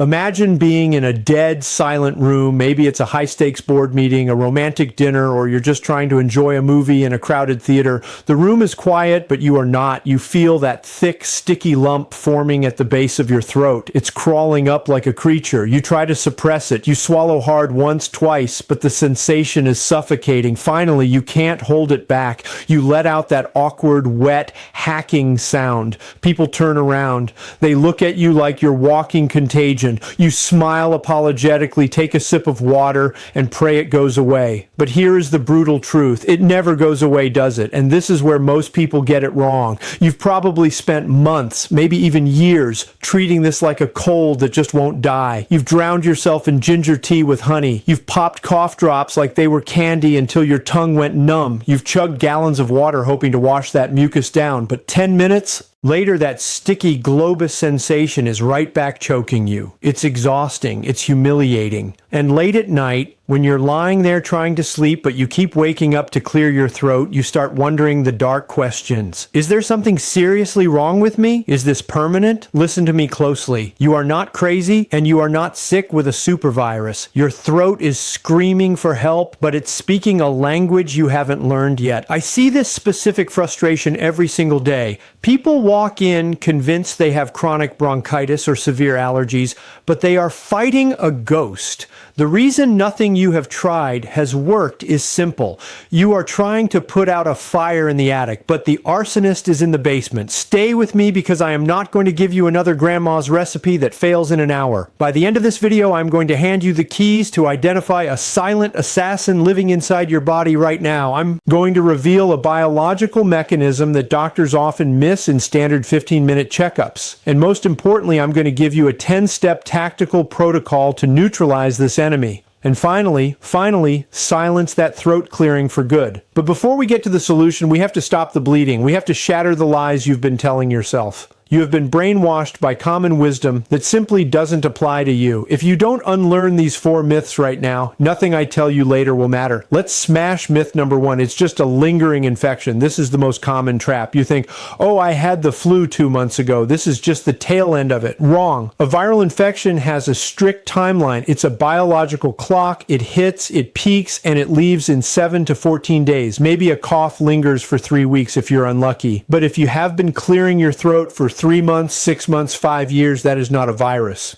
Imagine being in a dead, silent room. Maybe it's a high-stakes board meeting, a romantic dinner, or you're just trying to enjoy a movie in a crowded theater. The room is quiet, but you are not. You feel that thick, sticky lump forming at the base of your throat. It's crawling up like a creature. You try to suppress it. You swallow hard once, twice, but the sensation is suffocating. Finally, you can't hold it back. You let out that awkward, wet, hacking sound. People turn around. They look at you like you're walking contagion. You smile apologetically, take a sip of water, and pray it goes away. But here is the brutal truth. It never goes away, does it? And this is where most people get it wrong. You've probably spent months, maybe even years, treating this like a cold that just won't die. You've drowned yourself in ginger tea with honey. You've popped cough drops like they were candy until your tongue went numb. You've chugged gallons of water hoping to wash that mucus down. But 10 minutes later, that sticky globus sensation is right back choking you. It's exhausting. It's humiliating. And late at night, when you're lying there trying to sleep, but you keep waking up to clear your throat, you start wondering the dark questions. Is there something seriously wrong with me? Is this permanent? Listen to me closely. You are not crazy, and you are not sick with a supervirus. Your throat is screaming for help, but it's speaking a language you haven't learned yet. I see this specific frustration every single day. People walk in convinced they have chronic bronchitis or severe allergies, but they are fighting a ghost. The reason nothing you have tried has worked is simple. You are trying to put out a fire in the attic, but the arsonist is in the basement. Stay with me because I am not going to give you another grandma's recipe that fails in an hour. By the end of this video, I'm going to hand you the keys to identify a silent assassin living inside your body right now. I'm going to reveal a biological mechanism that doctors often miss in standard 15-minute checkups. And most importantly, I'm going to give you a 10-step tactical protocol to neutralize this enemy. And finally, silence that throat clearing for good. But before we get to the solution, we have to stop the bleeding. We have to shatter the lies you've been telling yourself. You have been brainwashed by common wisdom that simply doesn't apply to you. If you don't unlearn these 4 myths right now, nothing I tell you later will matter. Let's smash myth number 1. It's just a lingering infection. This is the most common trap. You think, oh, I had the flu 2 months ago. This is just the tail end of it. Wrong. A viral infection has a strict timeline. It's a biological clock. It hits, it peaks, and it leaves in 7 to 14 days. Maybe a cough lingers for 3 weeks if you're unlucky. But if you have been clearing your throat for 3 months, 6 months, 5 years, that is not a virus.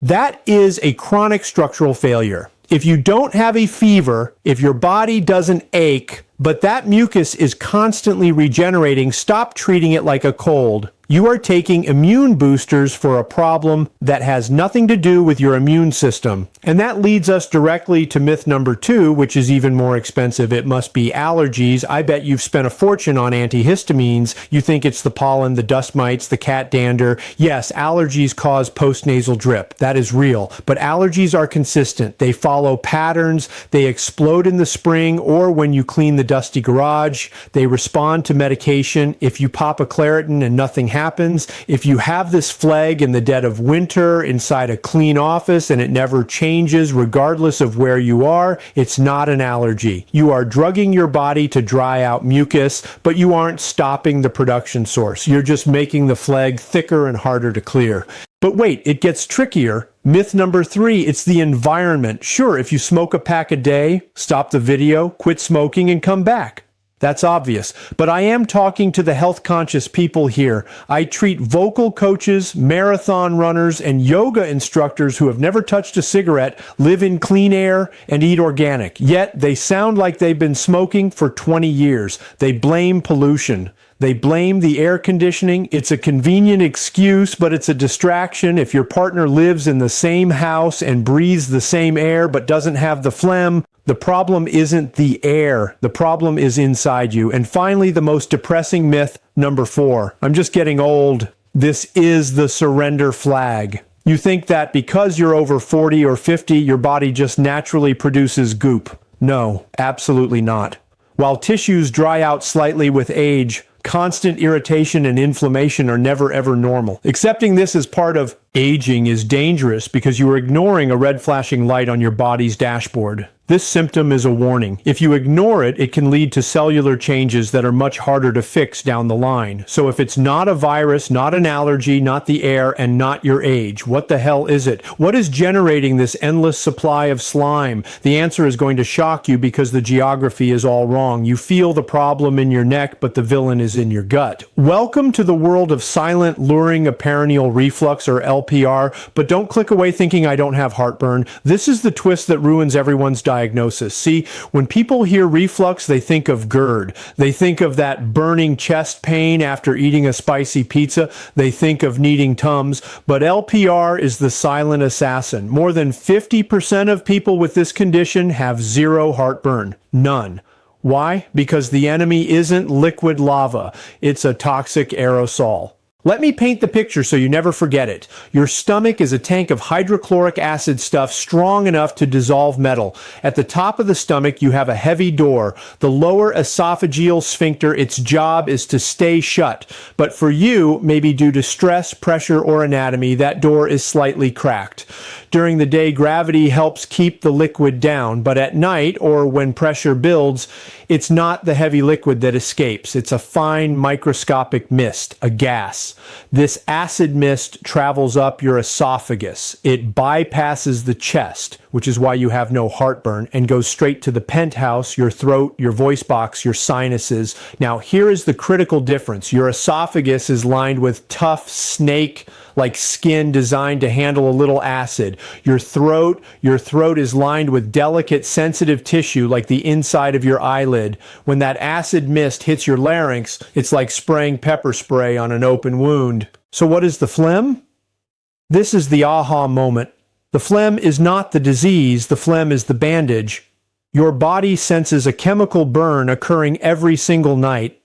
That is a chronic structural failure. If you don't have a fever, if your body doesn't ache, but that mucus is constantly regenerating, stop treating it like a cold. You are taking immune boosters for a problem that has nothing to do with your immune system. And that leads us directly to myth number 2, which is even more expensive. It must be allergies. I bet you've spent a fortune on antihistamines. You think it's the pollen, the dust mites, the cat dander. Yes, allergies cause post-nasal drip. That is real. But allergies are consistent. They follow patterns. They explode in the spring or when you clean the dusty garage. They respond to medication. If you pop a Claritin and nothing happens, if you have this phlegm in the dead of winter inside a clean office and it never changes regardless of where you are, it's not an allergy. You are drugging your body to dry out mucus, but you aren't stopping the production source. You're just making the phlegm thicker and harder to clear. But wait, it gets trickier. Myth number 3, it's the environment. Sure, if you smoke a pack a day, stop the video, quit smoking, and come back. That's obvious. But I am talking to the health-conscious people here. I treat vocal coaches, marathon runners, and yoga instructors who have never touched a cigarette, live in clean air, and eat organic. Yet they sound like they've been smoking for 20 years. They blame pollution. They blame the air conditioning. It's a convenient excuse, but it's a distraction. If your partner lives in the same house and breathes the same air but doesn't have the phlegm, the problem isn't the air. The problem is inside you. And finally, the most depressing myth, number 4. I'm just getting old. This is the surrender flag. You think that because you're over 40 or 50, your body just naturally produces goop. No, absolutely not. While tissues dry out slightly with age, constant irritation and inflammation are never ever normal. Accepting this as part of aging is dangerous because you are ignoring a red flashing light on your body's dashboard. This symptom is a warning. If you ignore it, it can lead to cellular changes that are much harder to fix down the line. So if it's not a virus, not an allergy, not the air, and not your age, what the hell is it? What is generating this endless supply of slime? The answer is going to shock you because the geography is all wrong. You feel the problem in your neck, but the villain is in your gut. Welcome to the world of silent, luring aperineal reflux, or LPR, but don't click away thinking I don't have heartburn. This is the twist that ruins everyone's diagnosis. See, when people hear reflux, they think of GERD. They think of that burning chest pain after eating a spicy pizza. They think of needing Tums. But LPR is the silent assassin. More than 50% of people with this condition have zero heartburn. None. Why? Because the enemy isn't liquid lava. It's a toxic aerosol. Let me paint the picture so you never forget it. Your stomach is a tank of hydrochloric acid stuff strong enough to dissolve metal. At the top of the stomach, you have a heavy door. The lower esophageal sphincter, its job is to stay shut. But for you, maybe due to stress, pressure, or anatomy, that door is slightly cracked. During the day, gravity helps keep the liquid down, but at night, or when pressure builds, it's not the heavy liquid that escapes. It's a fine microscopic mist, a gas. This acid mist travels up your esophagus. It bypasses the chest, which is why you have no heartburn, and goes straight to the penthouse, your throat, your voice box, your sinuses. Now, here is the critical difference. Your esophagus is lined with tough snake-like skin designed to handle a little acid. Your throat is lined with delicate, sensitive tissue like the inside of your eyelid. When that acid mist hits your larynx, it's like spraying pepper spray on an open wound. So what is the phlegm? This is the aha moment. The phlegm is not the disease, the phlegm is the bandage. Your body senses a chemical burn occurring every single night,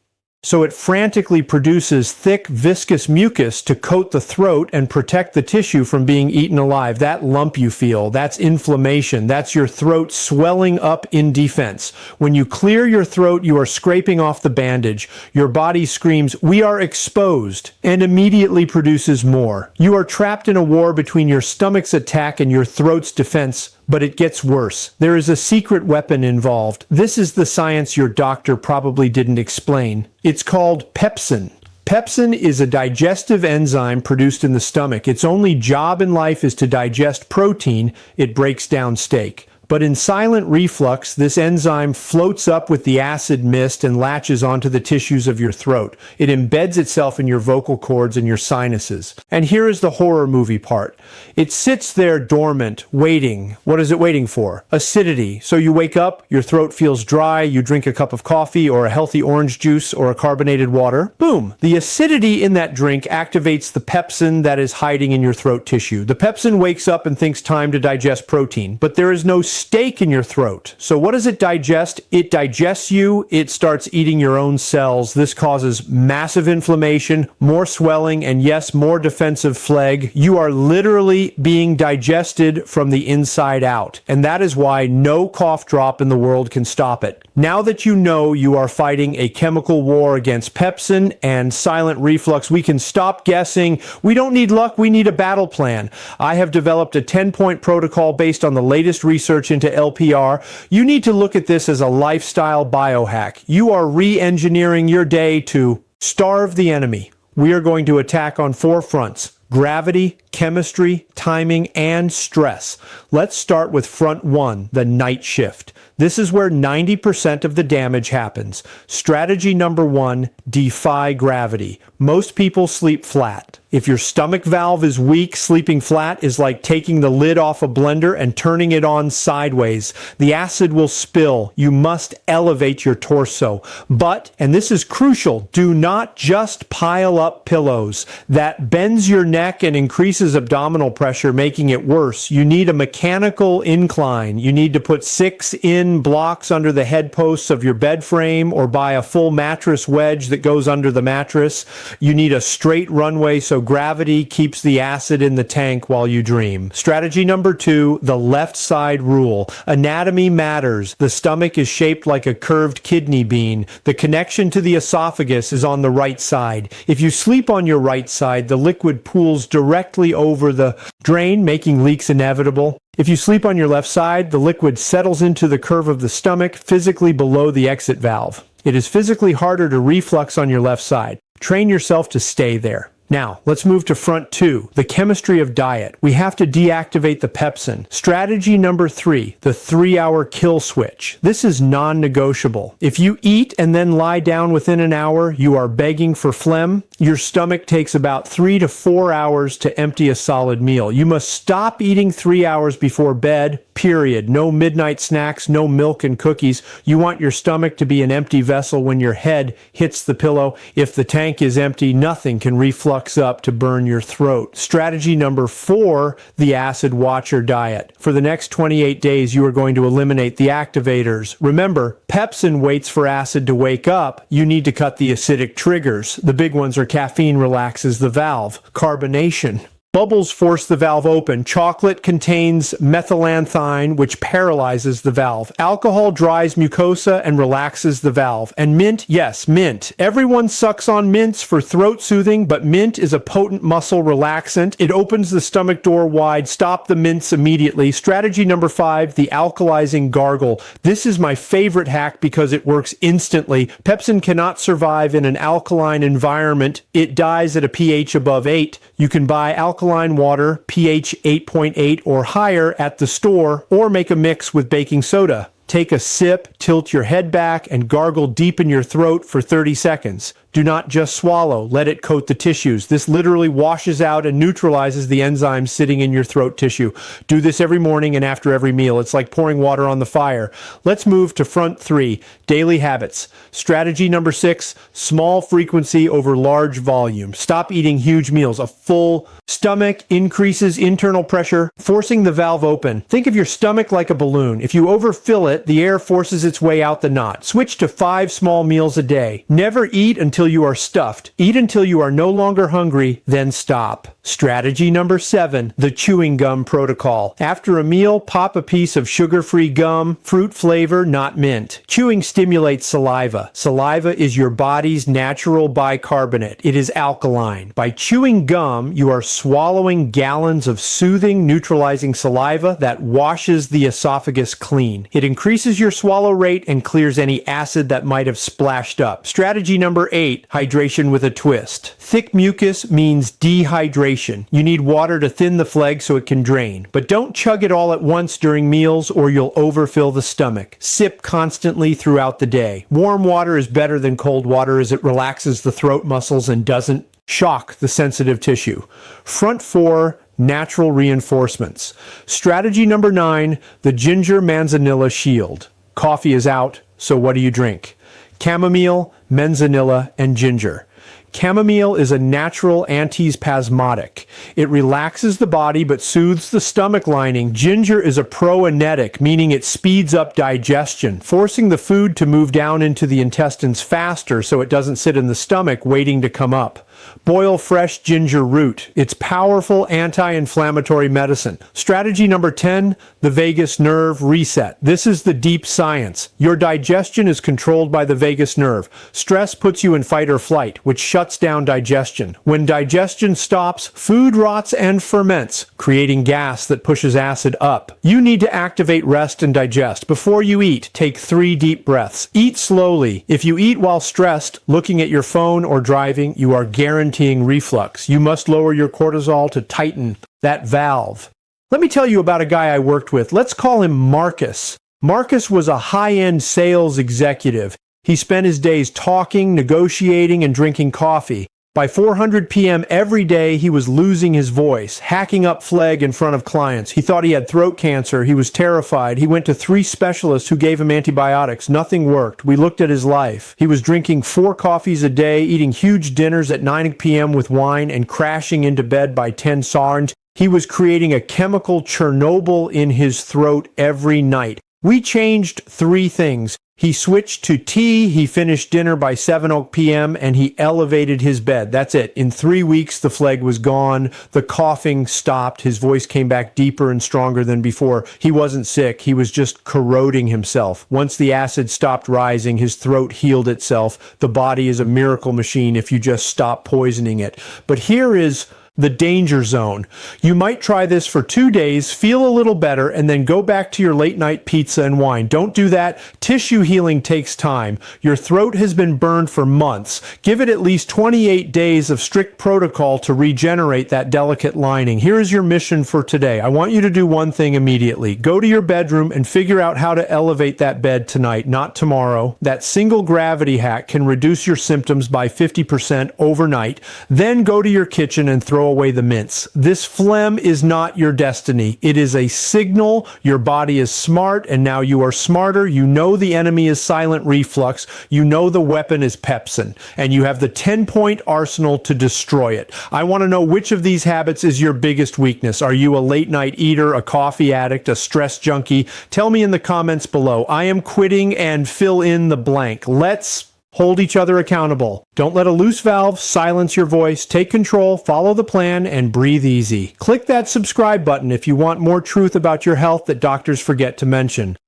so it frantically produces thick, viscous mucus to coat the throat and protect the tissue from being eaten alive. That lump you feel, that's inflammation. That's your throat swelling up in defense. When you clear your throat, you are scraping off the bandage. Your body screams, "We are exposed," and immediately produces more. You are trapped in a war between your stomach's attack and your throat's defense. But it gets worse. There is a secret weapon involved. This is the science your doctor probably didn't explain. It's called pepsin. Pepsin is a digestive enzyme produced in the stomach. Its only job in life is to digest protein. It breaks down steak. But in silent reflux, this enzyme floats up with the acid mist and latches onto the tissues of your throat. It embeds itself in your vocal cords and your sinuses. And here is the horror movie part. It sits there dormant, waiting. What is it waiting for? Acidity. So you wake up, your throat feels dry, you drink a cup of coffee or a healthy orange juice or a carbonated water. Boom! The acidity in that drink activates the pepsin that is hiding in your throat tissue. The pepsin wakes up and thinks time to digest protein, but there is no steak in your throat. So what does it digest? It digests you. It starts eating your own cells. This causes massive inflammation, more swelling, and yes, more defensive phlegm. You are literally being digested from the inside out. And that is why no cough drop in the world can stop it. Now that you know you are fighting a chemical war against pepsin and silent reflux, we can stop guessing. We don't need luck, we need a battle plan. I have developed a 10-point protocol based on the latest research into LPR. You need to look at this as a lifestyle biohack. You are re-engineering your day to starve the enemy. We are going to attack on 4 fronts: gravity, chemistry, timing, and stress. Let's start with front 1, the night shift. This is where 90% of the damage happens. Strategy number 1, defy gravity. Most people sleep flat. If your stomach valve is weak, sleeping flat is like taking the lid off a blender and turning it on sideways. The acid will spill. You must elevate your torso. But, and this is crucial, do not just pile up pillows. That bends your neck and increases abdominal pressure, making it worse. You need a mechanical incline. You need to put 6-in blocks under the head posts of your bed frame or buy a full mattress wedge that goes under the mattress. You need a straight runway so so gravity keeps the acid in the tank while you dream. Strategy number 2, the left side rule. Anatomy matters. The stomach is shaped like a curved kidney bean. The connection to the esophagus is on the right side. If you sleep on your right side, the liquid pools directly over the drain, making leaks inevitable. If you sleep on your left side, the liquid settles into the curve of the stomach, physically below the exit valve. It is physically harder to reflux on your left side. Train yourself to stay there. Now, let's move to front 2, the chemistry of diet. We have to deactivate the pepsin. Strategy number 3, the 3-hour kill switch. This is non-negotiable. If you eat and then lie down within an hour, you are begging for phlegm. Your stomach takes about 3 to 4 hours to empty a solid meal. You must stop eating 3 hours before bed, period. No midnight snacks, no milk and cookies. You want your stomach to be an empty vessel when your head hits the pillow. If the tank is empty, nothing can reflux up to burn your throat. Strategy number 4, the acid watcher diet. For the next 28 days, you are going to eliminate the activators. Remember, pepsin waits for acid to wake up. You need to cut the acidic triggers. The big ones are caffeine relaxes the valve, carbonation. Bubbles force the valve open. Chocolate contains methylxanthine, which paralyzes the valve. Alcohol dries mucosa and relaxes the valve. And mint, yes, mint. Everyone sucks on mints for throat soothing, but mint is a potent muscle relaxant. It opens the stomach door wide. Stop the mints immediately. Strategy number 5, the alkalizing gargle. This is my favorite hack because it works instantly. Pepsin cannot survive in an alkaline environment. It dies at a pH above 8. You can buy alkaline water, pH 8.8 or higher at the store, or make a mix with baking soda. Take a sip, tilt your head back, and gargle deep in your throat for 30 seconds. Do not just swallow, let it coat the tissues. This literally washes out and neutralizes the enzymes sitting in your throat tissue. Do this every morning and after every meal. It's like pouring water on the fire. Let's move to front 3, daily habits. Strategy number 6, small frequency over large volume. Stop eating huge meals. A full stomach increases internal pressure, forcing the valve open. Think of your stomach like a balloon. If you overfill it, the air forces its way out the knot. Switch to 5 small meals a day. Never eat until you are stuffed. Eat until you are no longer hungry, then stop. Strategy number 7, the chewing gum protocol. After a meal, pop a piece of sugar-free gum, fruit flavor, not mint. Chewing stimulates saliva. Saliva is your body's natural bicarbonate. It is alkaline. By chewing gum, you are swallowing gallons of soothing, neutralizing saliva that washes the esophagus clean. It increases your swallow rate and clears any acid that might have splashed up. Strategy number 8, hydration with a twist. Thick mucus means dehydration. You need water to thin the phlegm so it can drain. But don't chug it all at once during meals or you'll overfill the stomach. Sip constantly throughout the day. Warm water is better than cold water as it relaxes the throat muscles and doesn't shock the sensitive tissue. Front 4, natural reinforcements. Strategy number 9, the ginger manzanilla shield. Coffee is out, so what do you drink? Chamomile, manzanilla, and ginger. Chamomile is a natural antispasmodic. It relaxes the body but soothes the stomach lining. Ginger is a proenetic, meaning it speeds up digestion, forcing the food to move down into the intestines faster so it doesn't sit in the stomach waiting to come up. Boil fresh ginger root. It's powerful anti-inflammatory medicine. Strategy number 10, the vagus nerve reset. This is the deep science. Your digestion is controlled by the vagus nerve. Stress puts you in fight or flight, which shuts down digestion. When digestion stops, food rots and ferments, creating gas that pushes acid up. You need to activate rest and digest. Before you eat, take 3 deep breaths. Eat slowly. If you eat while stressed, looking at your phone or driving, you are guaranteeing reflux. You must lower your cortisol to tighten that valve. Let me tell you about a guy I worked with. Let's call him Marcus. Marcus was a high-end sales executive. He spent his days talking, negotiating, and drinking coffee. By 4:00 p.m. every day, he was losing his voice, hacking up phlegm in front of clients. He thought he had throat cancer. He was terrified. He went to 3 specialists who gave him antibiotics. Nothing worked. We looked at his life. He was drinking 4 coffees a day, eating huge dinners at 9 p.m. with wine, and crashing into bed by 10 SARNs. He was creating a chemical Chernobyl in his throat every night. We changed 3 things. He switched to tea, he finished dinner by 7 p.m., and he elevated his bed. That's it. In 3 weeks, the phlegm was gone. The coughing stopped. His voice came back deeper and stronger than before. He wasn't sick. He was just corroding himself. Once the acid stopped rising, his throat healed itself. The body is a miracle machine if you just stop poisoning it. But here is the danger zone. You might try this for 2 days, feel a little better, and then go back to your late night pizza and wine. Don't do that. Tissue healing takes time. Your throat has been burned for months. Give it at least 28 days of strict protocol to regenerate that delicate lining. Here is your mission for today. I want you to do one thing immediately. Go to your bedroom and figure out how to elevate that bed tonight, not tomorrow. That single gravity hack can reduce your symptoms by 50% overnight. Then go to your kitchen and throw away the mints. This phlegm is not your destiny. It is a signal. Your body is smart, and now you are smarter. You know the enemy is silent reflux. You know the weapon is pepsin, and you have the 10-point arsenal to destroy it. I want to know which of these habits is your biggest weakness. Are you a late night eater, a coffee addict, a stress junkie? Tell me in the comments below. I am quitting, and fill in the blank. Let's hold each other accountable. Don't let a loose valve silence your voice. Take control, follow the plan, and breathe easy. Click that subscribe button if you want more truth about your health that doctors forget to mention.